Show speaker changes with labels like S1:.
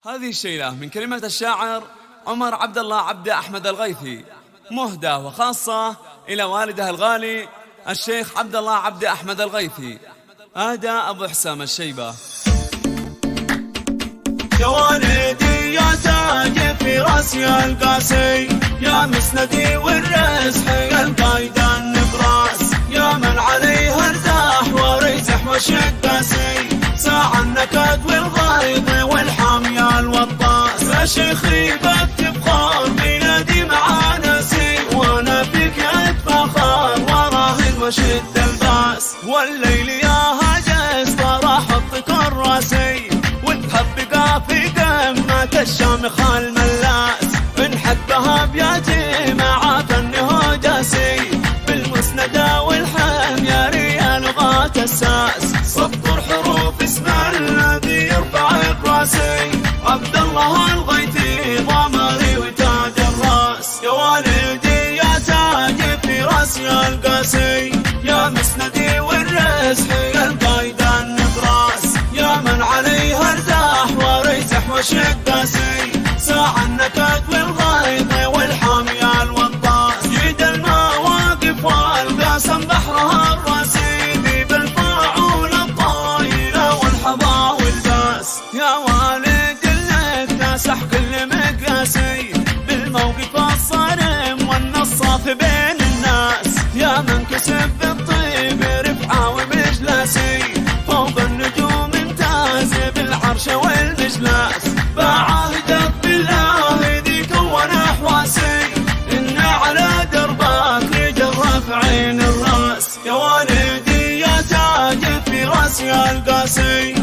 S1: هذه الشيلة من كلمة الشاعر عمر عبد الله عبد أحمد الغيثي، مهدى وخاصة إلى والده الغالي الشيخ عبد الله عبد أحمد الغيثي. أهدى أبو حسام الشيبة.
S2: يا والدي يا تاج في راسي القاسي، يا مسندي والرزح القايد النبراس، يا من عليه ارتاح وريزح وشقاسي، ساع النكد والغيظ والحامية الوطاس. يا شيخي بكتب خار بينادي مع ناسي، وانا فيك اتفخر وراهن وشد الباس. والليل يا هاجس طرح احطك الراسي، وتحبقها في قمة الشامخ الملاس. نحبها بياتي مع فنه جاسي، بالمسندة والحم يا ريال لغات الساس. سطر حروف اسم الذي يرفع براسي، عبد الله الغيثي ضمري وتاج الراس. يا والدي يا تاج في راسي القاسي، يا مسندي والرزح القايد النبراس، يا من عليه ارتاح وريزح وشقاسي، ساع النكد والغيظ والحامية الوطاس. يد المواقف والقاسم بحرها الراسي، بالفاعول الطايلة والحظا والباس. يا والد لك تاسح كل مقاسي، بالموقف الصارم والنصاف بين الناس، يا من كسب بالطيب رفعة ومجلاسي، فوق النجوم امتاز بالعرش والمجلاس. بعهدك بالله ذي كون احواسي، ان على دربك رجل رافعين الراس. يا والدي يا تاج في راسي القاسي،